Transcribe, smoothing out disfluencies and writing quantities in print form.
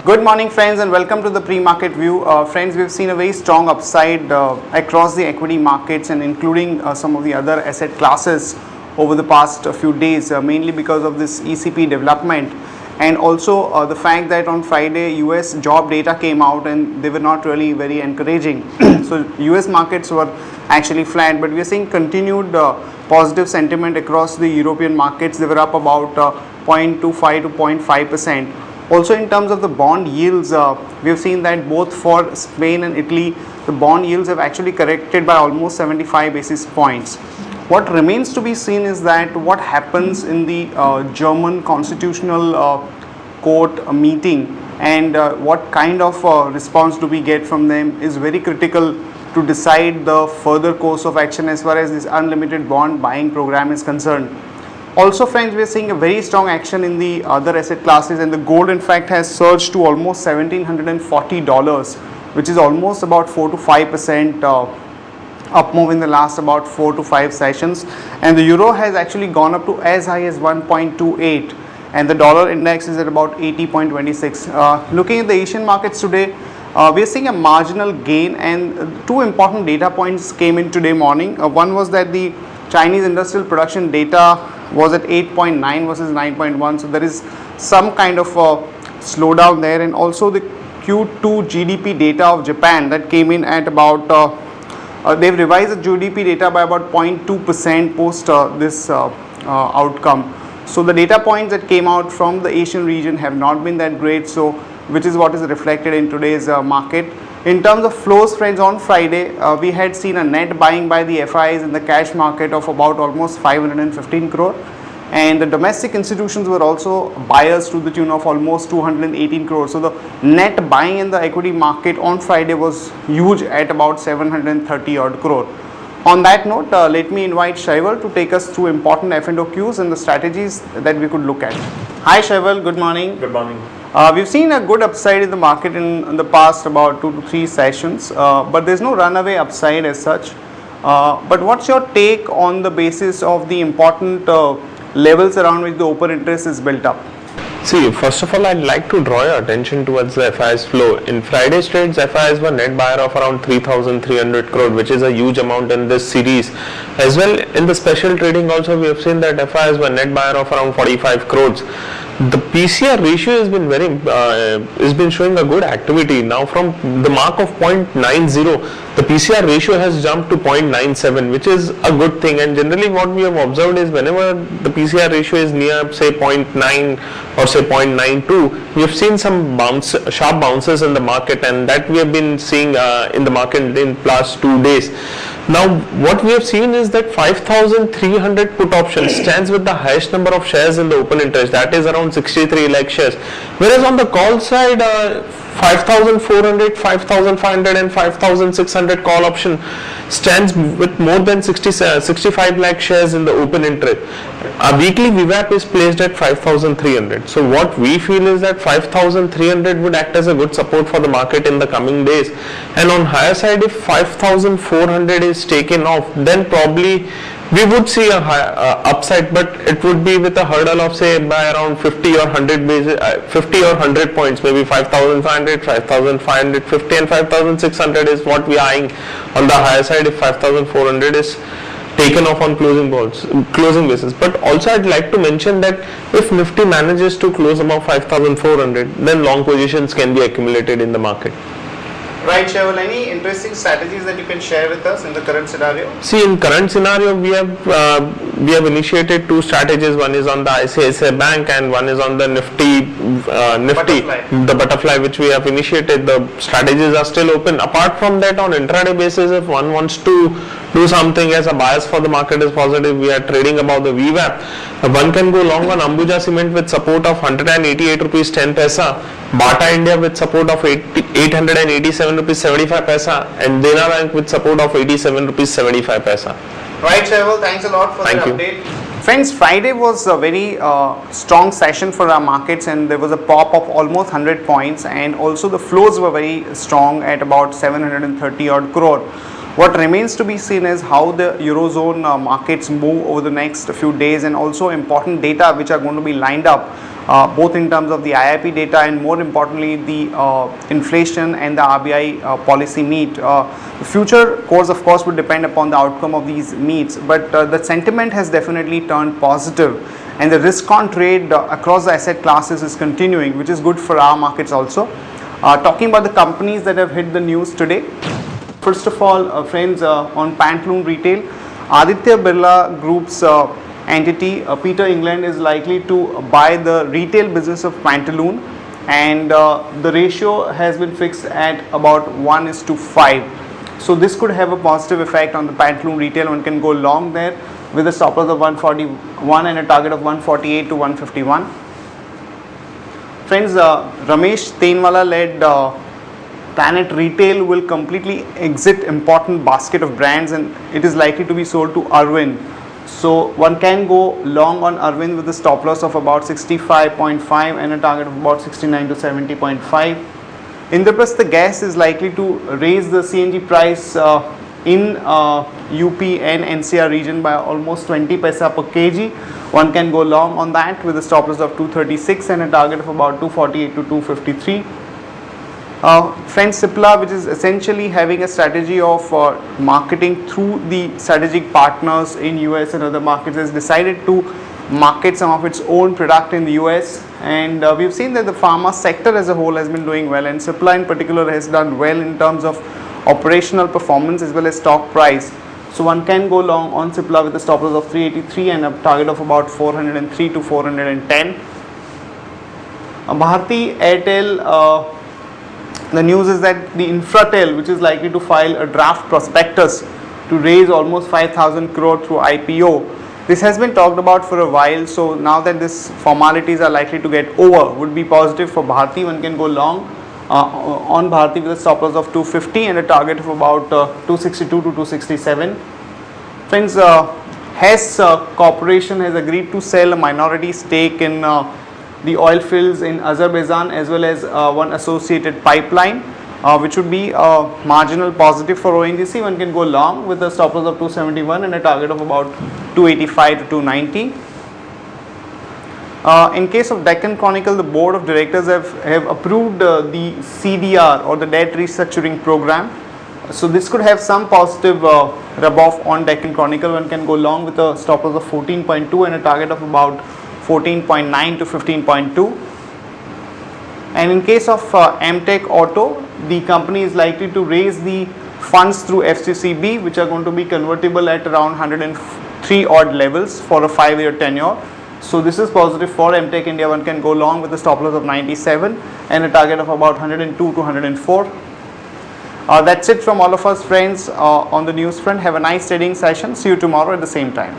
Good morning friends and welcome to the pre-market view. Friends, we've seen a very strong upside across the equity markets and including some of the other asset classes over the past few days, mainly because of this ECP development and also the fact that on Friday US job data came out and they were not really very encouraging. So US markets were actually flat, but we are seeing continued positive sentiment across the European markets. They were up about 0.25 to 0.5%. Also in terms of the bond yields, we have seen that both for Spain and Italy, the bond yields have actually corrected by almost 75 basis points. What remains to be seen is that what happens in the German constitutional court meeting and what kind of response do we get from them is very critical to decide the further course of action as far as this unlimited bond buying program is concerned. Also friends, we are seeing a very strong action in the other asset classes, and the gold in fact has surged to almost $1,740, which is almost about 4 to 5% up move in the last about 4 to 5 sessions, and the euro has actually gone up to as high as 1.28 and the dollar index is at about 80.26. Looking at the Asian markets today, we are seeing a marginal gain, and two important data points came in today morning. One was that the Chinese industrial production data was at 8.9 versus 9.1, so there is some kind of slowdown there, and also the Q2 GDP data of Japan that came in at about they've revised the GDP data by about 0.2% post this outcome. So the data points that came out from the Asian region have not been that great, so which is what is reflected in today's market. In terms of flows friends, on Friday we had seen a net buying by the FIs in the cash market of about almost 515 crore, and the domestic institutions were also buyers to the tune of almost 218 crore. So the net buying in the equity market on Friday was huge at about 730 odd crore. On that note, let me invite Shaival to take us through important F&O cues and the strategies that we could look at. Hi Shaival, good morning. Good morning. We've seen a good upside in the market in the past about 2 to 3 sessions, but there's no runaway upside as such. But what's your take on the basis of the important levels around which the open interest is built up? See, first of all, I'd like to draw your attention towards the FIs flow. In Friday's trades, FIs were net buyer of around 3,300 crore, which is a huge amount in this series. As well, in the special trading also, we have seen that FIs were net buyer of around 45 crores. The PCR ratio has been showing a good activity. Now from the mark of 0.90, the PCR ratio has jumped to 0.97, which is a good thing. And generally what we have observed is whenever the PCR ratio is near say 0.9 or say 0.92, we have seen some sharp bounces in the market, and that we have been seeing in the market in last 2 days. Now what we have seen is that 5,300 put option stands with the highest number of shares in the open interest, that is around 63 lakh shares, whereas on the call side 5,400, 5,500 and 5,600 call option stands with more than 65 lakh shares in the open interest. Our weekly VWAP is placed at 5,300. So what we feel is that 5,300 would act as a good support for the market in the coming days, and on higher side, if 5,400 is taken off, then probably we would see a high, upside, but it would be with a hurdle of say by around 50 or 100 basis, 50 or 100 points, maybe 5,500, 5,550 and 5,600 is what we are eyeing on the higher side if 5,400 is taken off on closing basis. But also I'd like to mention that if Nifty manages to close above 5,400, then long positions can be accumulated in the market. Right, Shaival, any interesting strategies that you can share with us in the current scenario? See, in current scenario, we have initiated 2 strategies. One is on the ICICI Bank and one is on the Nifty, the butterfly, which we have initiated. The strategies are still open. Apart from that, on intraday basis, if one wants to do something as a bias for the market is positive, we are trading above the VWAP. One can go long on Ambuja Cement with support of 188 rupees 10 paisa, Bata India with support of 887 rupees 75 paisa, and Dena Bank with support of 87 rupees 75 paisa. Right, Shaival, thanks a lot for the update. Friends, Friday was a very strong session for our markets, and there was a pop of almost 100 points, and also the flows were very strong at about 730 odd crore. What remains to be seen is how the Eurozone markets move over the next few days, and also important data which are going to be lined up both in terms of the IIP data and more importantly the inflation and the RBI policy meet. The future course of course would depend upon the outcome of these meets, but the sentiment has definitely turned positive and the risk on trade across the asset classes is continuing, which is good for our markets also. Talking about the companies that have hit the news today, first of all friends, on Pantaloon Retail, Aditya Birla Group's entity Peter England is likely to buy the retail business of Pantaloon, and the ratio has been fixed at about 1:5. So this could have a positive effect on the Pantaloon Retail. One can go long there with a stop loss of 141 and a target of 148 to 151. Friends, Ramesh Tenwala led Planet Retail will completely exit important basket of brands and it is likely to be sold to Arvind. So one can go long on Arvind with a stop loss of about 65.5 and a target of about 69 to 70.5. Indraprastha the gas is likely to raise the CNG price in UP and NCR region by almost 20 paisa per kg. One can go long on that with a stop loss of 236 and a target of about 248 to 253. Friends, Cipla, which is essentially having a strategy of marketing through the strategic partners in US and other markets, has decided to market some of its own product in the US, and we've seen that the pharma sector as a whole has been doing well, and Cipla in particular has done well in terms of operational performance as well as stock price. So one can go long on Cipla with a stop loss of 383 and a target of about 403 to 410. Bharti Airtel, the news is that the Infratel, which is likely to file a draft prospectus to raise almost 5,000 crore through IPO. This has been talked about for a while, so now that these formalities are likely to get over, would be positive for Bharti. One can go long on Bharti with a stop loss of 250 and a target of about 262 to 267. Friends, Hess Corporation has agreed to sell a minority stake in the oil fields in Azerbaijan as well as one associated pipeline, which would be a marginal positive for ONGC. One can go long with a stop loss of 271 and a target of about 285 to 290. In case of Deccan Chronicle, the board of directors have approved the CDR or the debt restructuring program. So this could have some positive rub off on Deccan Chronicle. One can go long with a stop loss of 14.2 and a target of about 14.9 to 15.2. And in case of MTech Auto, the company is likely to raise the funds through FCCB, which are going to be convertible at around 103 odd levels for a 5-year tenure. So this is positive for MTech India. One can go long with a stop loss of 97 and a target of about 102 to 104. That's it from all of us, friends, on the news front. Have a nice trading session. See you tomorrow at the same time.